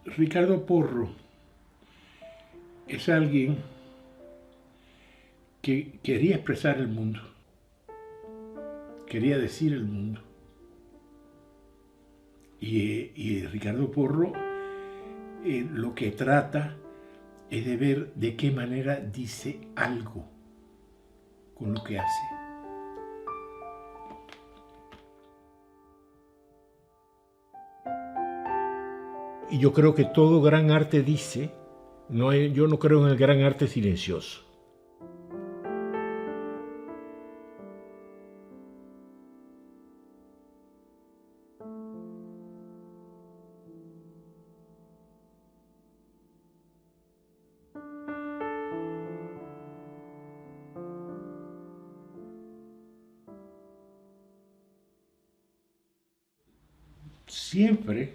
Ricardo Porro es alguien que quería expresar el mundo, quería decir el mundo. Y Ricardo Porro lo que trata es de ver de qué manera dice algo con lo que hace. Y yo creo que todo gran arte dice, yo no creo en el gran arte silencioso. Siempre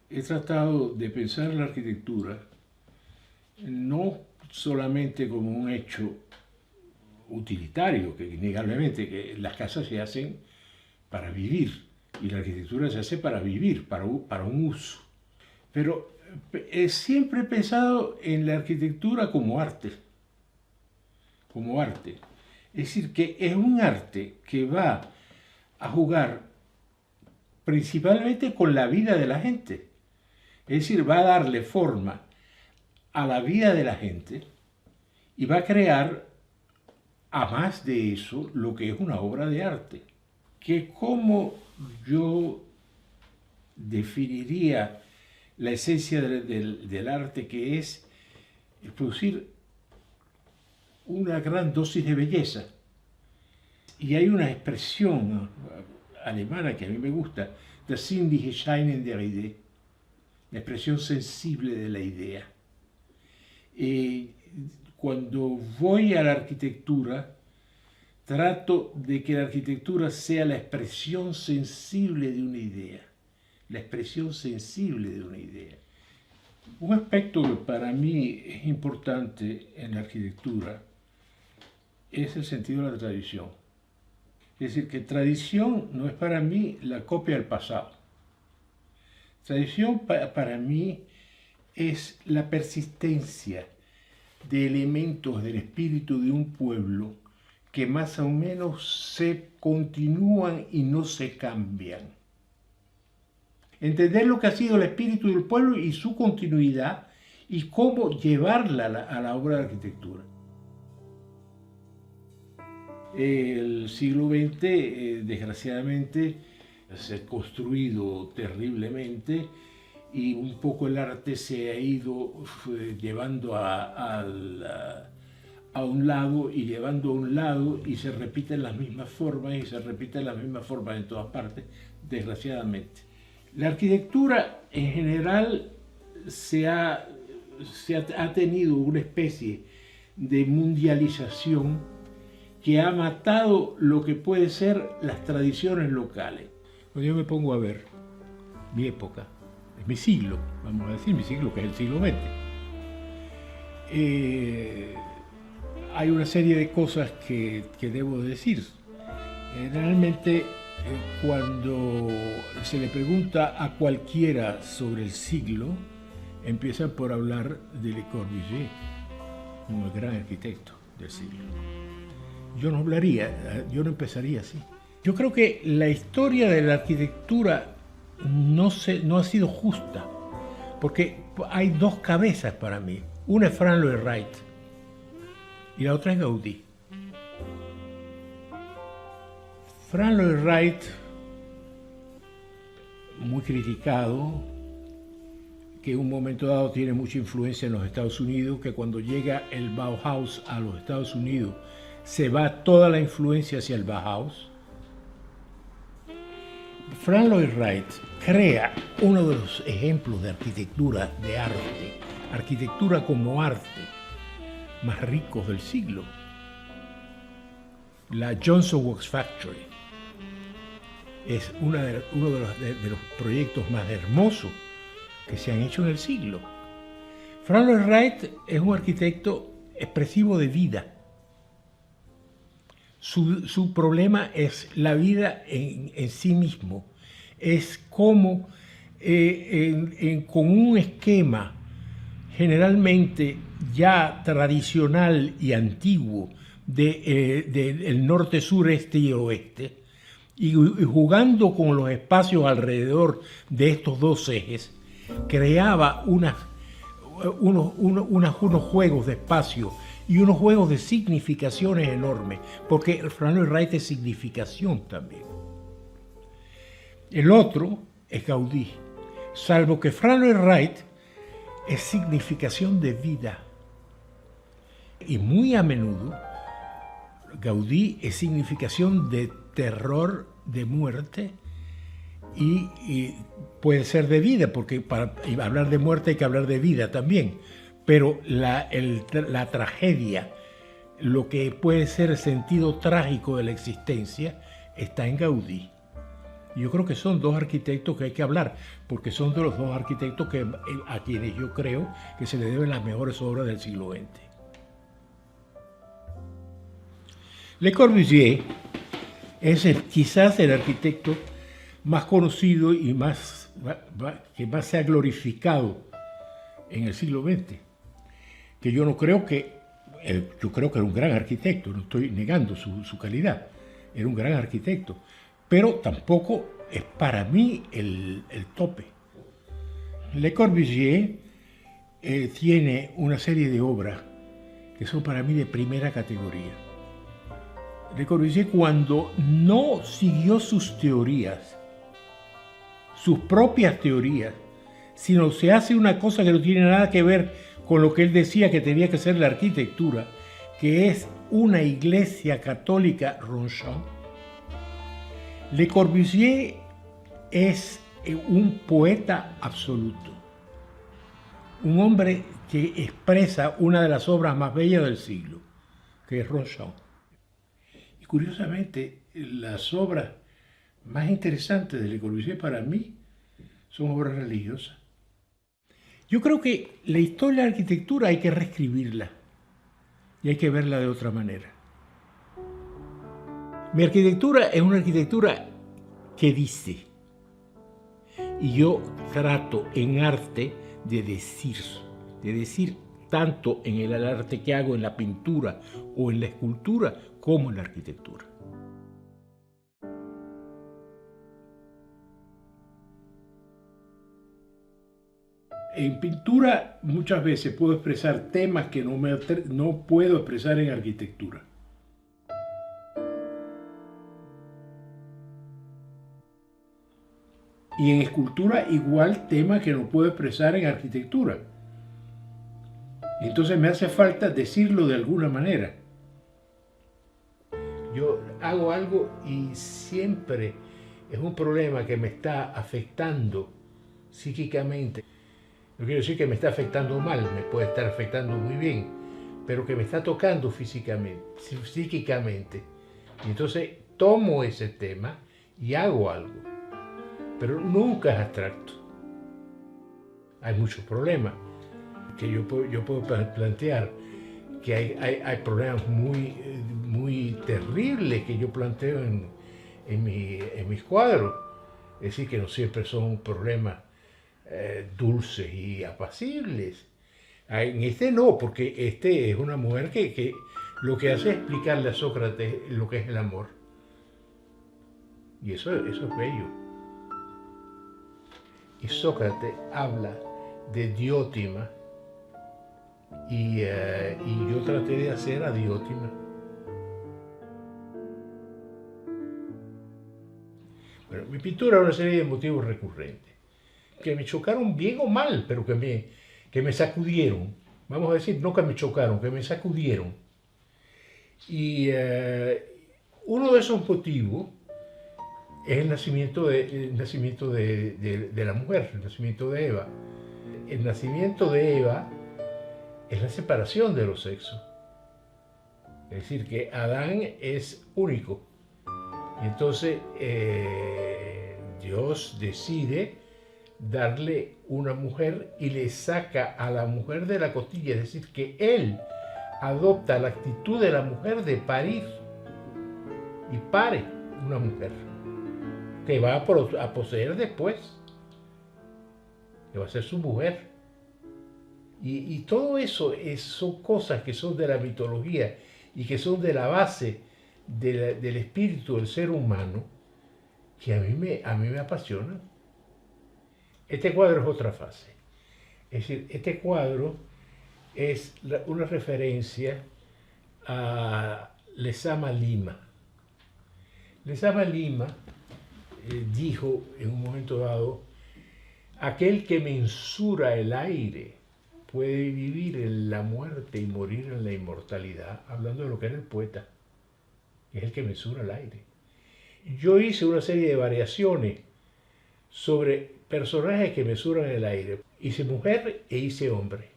he tratado de pensar la arquitectura no solamente como un hecho utilitario, que innegablemente que las casas se hacen para vivir y la arquitectura se hace para vivir, para un uso. Pero siempre he pensado en la arquitectura como arte, como arte. Es decir, que es un arte que va a jugar principalmente con la vida de la gente. Es decir, va a darle forma a la vida de la gente y va a crear, a más de eso, lo que es una obra de arte. Que cómo yo definiría la esencia del arte, que es producir una gran dosis de belleza. Y hay una expresión alemana que a mí me gusta, das sinnliche Scheinen der Idee, la expresión sensible de la idea. Cuando voy a la arquitectura, trato de que la arquitectura sea la expresión sensible de una idea, la expresión sensible de una idea. Un aspecto que para mí es importante en la arquitectura es el sentido de la tradición. Es decir, que tradición no es para mí la copia del pasado. Tradición para mí es la persistencia de elementos del espíritu de un pueblo que más o menos se continúan y no se cambian. Entender lo que ha sido el espíritu del pueblo y su continuidad y cómo llevarla a la obra de arquitectura. El siglo XX, desgraciadamente, se ha construido terriblemente y un poco el arte se ha ido llevando a un lado y llevando a un lado y se repiten las mismas formas y se repiten las mismas formas en todas partes, desgraciadamente. La arquitectura en general ha tenido una especie de mundialización que ha matado lo que puede ser las tradiciones locales. Cuando yo me pongo a ver mi época, es mi siglo, vamos a decir mi siglo, que es el siglo XX, hay una serie de cosas que debo decir. Generalmente, cuando se le pregunta a cualquiera sobre el siglo, empiezan por hablar de Le Corbusier, como el gran arquitecto del siglo. Yo no empezaría así. Yo creo que la historia de la arquitectura no ha sido justa, porque hay dos cabezas para mí. Una es Frank Lloyd Wright y la otra es Gaudí. Frank Lloyd Wright, muy criticado, que en un momento dado tiene mucha influencia en los Estados Unidos, que cuando llega el Bauhaus a los Estados Unidos se va toda la influencia hacia el Bauhaus. Frank Lloyd Wright crea uno de los ejemplos de arquitectura, de arte, arquitectura como arte, más ricos del siglo. La Johnson Wax Factory es uno de los proyectos más hermosos que se han hecho en el siglo. Frank Lloyd Wright es un arquitecto expresivo de vida. Su problema es la vida en sí mismo, es cómo con un esquema generalmente ya tradicional y antiguo del norte, sur, este y oeste, y jugando con los espacios alrededor de estos dos ejes, creaba unos juegos de espacio y unos juegos de significaciones enormes, porque Frank Lloyd Wright es significación también. El otro es Gaudí, salvo que Frank Lloyd Wright es significación de vida. Y muy a menudo Gaudí es significación de terror, de muerte, y puede ser de vida, porque para hablar de muerte hay que hablar de vida también. Pero la tragedia, lo que puede ser el sentido trágico de la existencia, está en Gaudí. Yo creo que son dos arquitectos que hay que hablar, porque son de los dos arquitectos a quienes yo creo que se le deben las mejores obras del siglo XX. Le Corbusier es quizás el arquitecto más conocido y que más se ha glorificado en el siglo XX. Que yo creo que era un gran arquitecto, no estoy negando su calidad, era un gran arquitecto, pero tampoco es para mí el tope. Le Corbusier tiene una serie de obras que son para mí de primera categoría. Le Corbusier, cuando no siguió sus teorías, sus propias teorías, sino se hace una cosa que no tiene nada que ver con lo que él decía que tenía que ser la arquitectura, que es una iglesia católica Ronchamp. Le Corbusier es un poeta absoluto, un hombre que expresa una de las obras más bellas del siglo, que es Ronchamp. Y curiosamente, las obras más interesantes de Le Corbusier para mí son obras religiosas. Yo creo que la historia de la arquitectura hay que reescribirla y hay que verla de otra manera. Mi arquitectura es una arquitectura que dice, y yo trato en arte de decir tanto en el arte que hago, en la pintura o en la escultura, como en la arquitectura. En pintura muchas veces puedo expresar temas que no puedo expresar en arquitectura. Y en escultura igual temas que no puedo expresar en arquitectura. Entonces me hace falta decirlo de alguna manera. Yo hago algo y siempre es un problema que me está afectando psíquicamente. No quiero decir que me está afectando mal, me puede estar afectando muy bien, pero que me está tocando físicamente, psíquicamente. Y entonces tomo ese tema y hago algo, pero nunca es abstracto. Hay muchos problemas que yo puedo plantear, que hay problemas muy terribles que yo planteo en mis cuadros. Es decir, que no siempre son problemas dulces y apacibles. En este no, porque este es una mujer que lo que hace es explicarle a Sócrates lo que es el amor. Y eso es bello. Y Sócrates habla de Diótima y yo traté de hacer a Diótima. Bueno, mi pintura es una serie de motivos recurrentes que me chocaron bien o mal, pero que me sacudieron. Vamos a decir, no que me chocaron, que me sacudieron. Y uno de esos motivos es el nacimiento de la mujer, el nacimiento de Eva. El nacimiento de Eva es la separación de los sexos. Es decir, que Adán es único. Y entonces Dios decide darle una mujer y le saca a la mujer de la costilla, es decir, que él adopta la actitud de la mujer de parir y pare una mujer que va a poseer después. que va a ser su mujer. Y todo eso son cosas que son de la mitología y que son de la base del espíritu del ser humano que a mí me apasionan. Este cuadro es otra fase. Es decir, este cuadro es una referencia a Lezama Lima. Lezama Lima dijo en un momento dado, aquel que mensura el aire puede vivir en la muerte y morir en la inmortalidad, hablando de lo que era el poeta, que es el que mensura el aire. Yo hice una serie de variaciones sobre personajes que mesuran el aire. Hice mujer e hice hombre.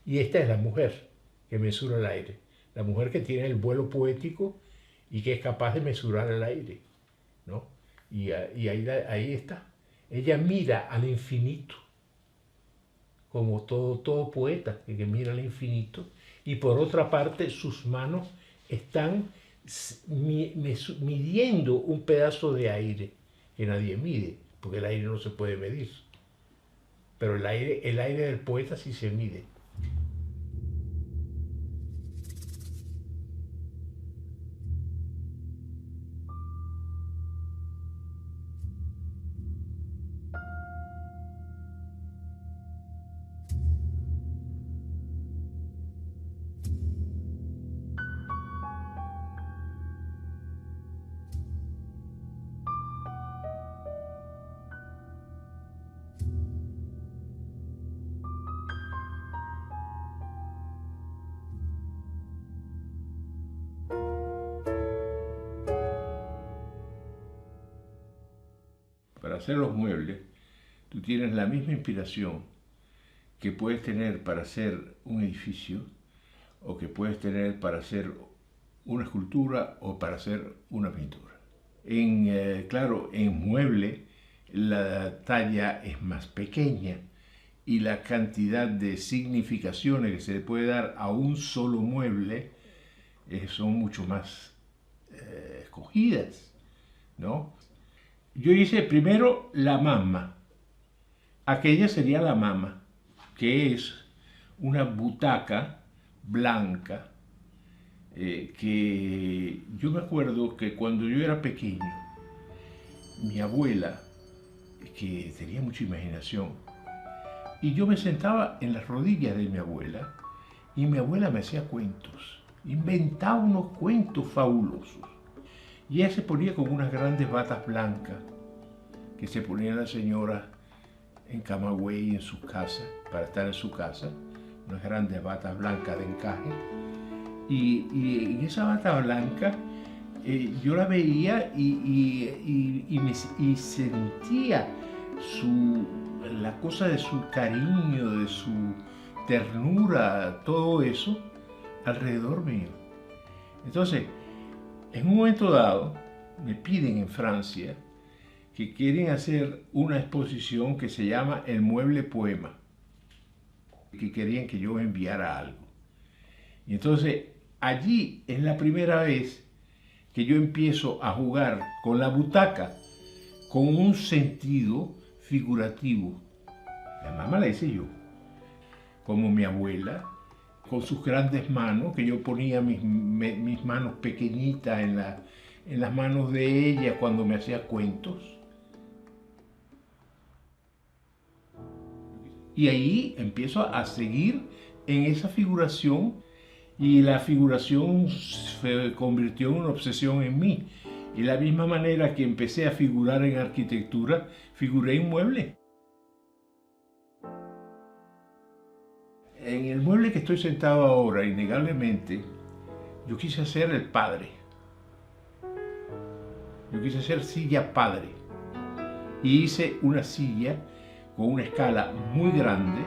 Y esta es la mujer que mesura el aire. La mujer que tiene el vuelo poético y que es capaz de mesurar el aire, ¿no? Y ahí está. Ella mira al infinito, como todo poeta que mira al infinito. Y por otra parte, sus manos están midiendo un pedazo de aire que nadie mide, porque el aire no se puede medir. Pero el aire del poeta sí se mide. Para hacer los muebles, tú tienes la misma inspiración que puedes tener para hacer un edificio o que puedes tener para hacer una escultura o para hacer una pintura. Claro, en mueble la talla es más pequeña y la cantidad de significaciones que se le puede dar a un solo mueble son mucho más escogidas, ¿no? Yo hice primero la mama. Aquella sería la mama, que es una butaca blanca que yo me acuerdo que cuando yo era pequeño, mi abuela, que tenía mucha imaginación, y yo me sentaba en las rodillas de mi abuela y mi abuela me hacía cuentos, inventaba unos cuentos fabulosos. Y ella se ponía con unas grandes batas blancas que se ponía la señora en Camagüey, en su casa, para estar en su casa, unas grandes batas blancas de encaje. Y en esa bata blanca yo la veía y sentía la cosa de su cariño, de su ternura, todo eso alrededor mío. Entonces, en un momento dado, me piden en Francia que quieren hacer una exposición que se llama El Mueble Poema, que querían que yo enviara algo. Y entonces, allí es la primera vez que yo empiezo a jugar con la butaca con un sentido figurativo. La mamá la hice yo, como mi abuela, con sus grandes manos, que yo ponía mis manos pequeñitas en las manos de ella cuando me hacía cuentos. Y ahí empiezo a seguir en esa figuración y la figuración se convirtió en una obsesión en mí. Y de la misma manera que empecé a figurar en arquitectura, figuré en mueble. En el mueble que estoy sentado ahora, innegablemente, yo quise hacer el padre. Yo quise hacer silla padre. Y hice una silla con una escala muy grande,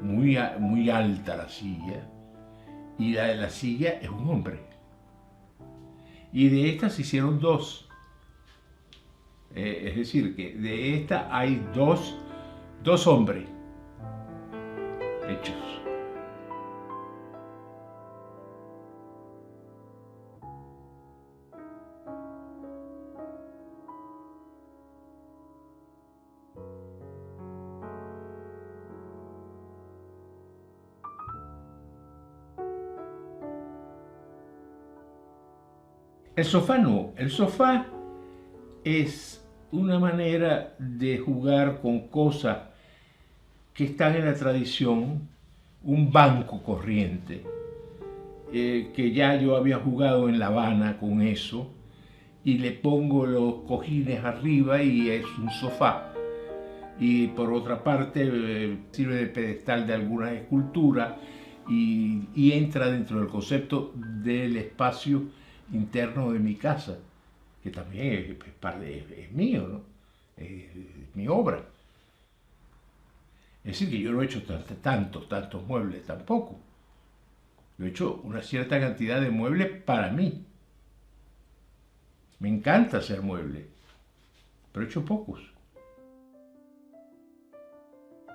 muy alta la silla, y la silla es un hombre. Y de estas se hicieron dos. Es decir, que de esta hay dos hombres hechos. El sofá no, el sofá es una manera de jugar con cosas que están en la tradición, un banco corriente, que ya yo había jugado en La Habana con eso, y le pongo los cojines arriba y es un sofá. Y por otra parte sirve de pedestal de alguna escultura y entra dentro del concepto del espacio interno de mi casa, que también es mío, ¿no? Es mi obra. Es decir, que yo no he hecho tantos muebles tampoco. Yo he hecho una cierta cantidad de muebles para mí. Me encanta hacer muebles, pero he hecho pocos.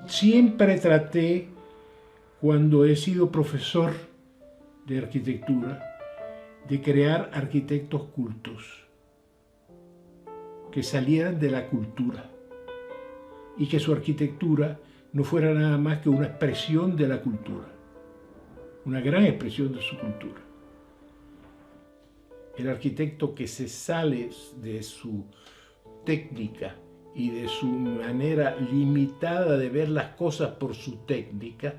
Siempre traté, cuando he sido profesor de arquitectura, de crear arquitectos cultos, que salieran de la cultura y que su arquitectura no fuera nada más que una expresión de la cultura, una gran expresión de su cultura. El arquitecto que se sale de su técnica y de su manera limitada de ver las cosas por su técnica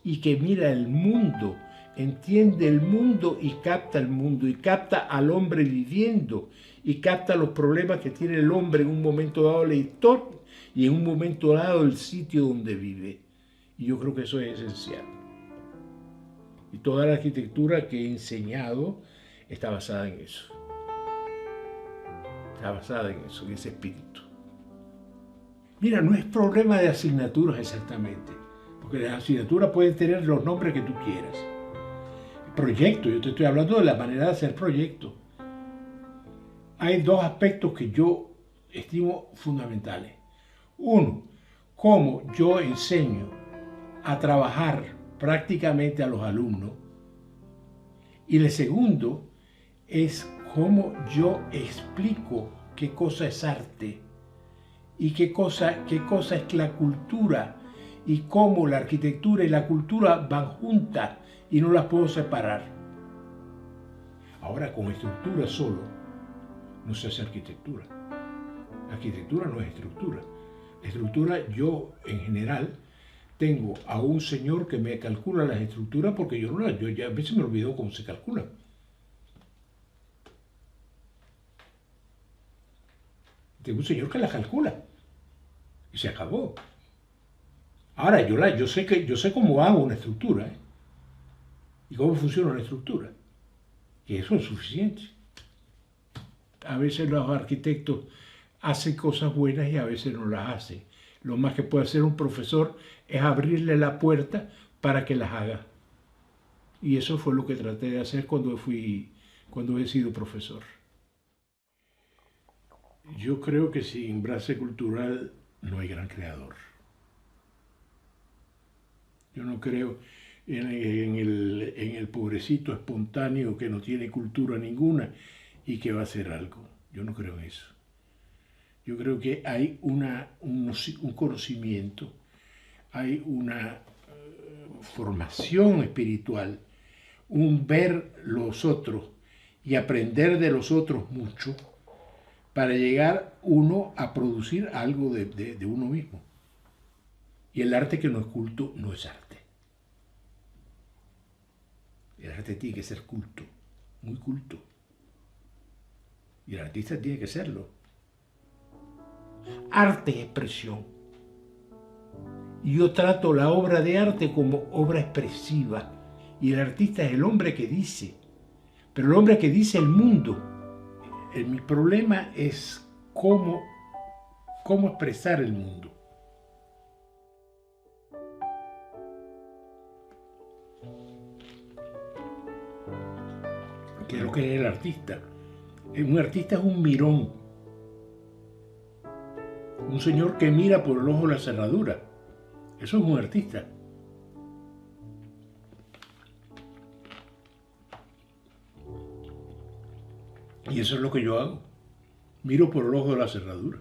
y que mira el mundo, entiende el mundo y capta al hombre viviendo y capta los problemas que tiene el hombre en un momento dado de la historia y en un momento dado el sitio donde vive. Y yo creo que eso es esencial. Y toda la arquitectura que he enseñado está basada en eso. Está basada en eso, en ese espíritu. Mira, no es problema de asignaturas exactamente, porque las asignaturas pueden tener los nombres que tú quieras. Proyecto, yo te estoy hablando de la manera de hacer proyectos. Hay dos aspectos que yo estimo fundamentales. Uno, cómo yo enseño a trabajar prácticamente a los alumnos. Y el segundo es cómo yo explico qué cosa es arte y qué cosa es la cultura y cómo la arquitectura y la cultura van juntas y no las puedo separar. Ahora, con estructura solo no se hace arquitectura. Arquitectura no es estructura. Estructura, yo en general tengo a un señor que me calcula las estructuras porque yo ya a veces me olvido cómo se calcula. Tengo un señor que las calcula y se acabó. Ahora yo sé cómo hago una estructura, y cómo funciona una estructura, y eso es suficiente. A veces los arquitectos hacen cosas buenas y a veces no las hacen. Lo más que puede hacer un profesor es abrirle la puerta para que las haga. Y eso fue lo que traté de hacer cuando he sido profesor. Yo creo que sin base cultural no hay gran creador. Yo no creo en el pobrecito espontáneo que no tiene cultura ninguna y que va a hacer algo. Yo no creo en eso. Yo creo que hay un conocimiento, hay una formación espiritual, un ver los otros y aprender de los otros mucho para llegar uno a producir algo de uno mismo. Y el arte que no es culto no es arte. El arte tiene que ser culto, muy culto. Y el artista tiene que serlo. Arte es expresión. Y yo trato la obra de arte como obra expresiva. Y el artista es el hombre que dice. Pero el hombre que dice el mundo. Mi problema es cómo expresar el mundo. ¿Qué es lo que es el artista? Un artista es un mirón. Un señor que mira por el ojo de la cerradura. Eso es un artista. Y eso es lo que yo hago. Miro por el ojo de la cerradura.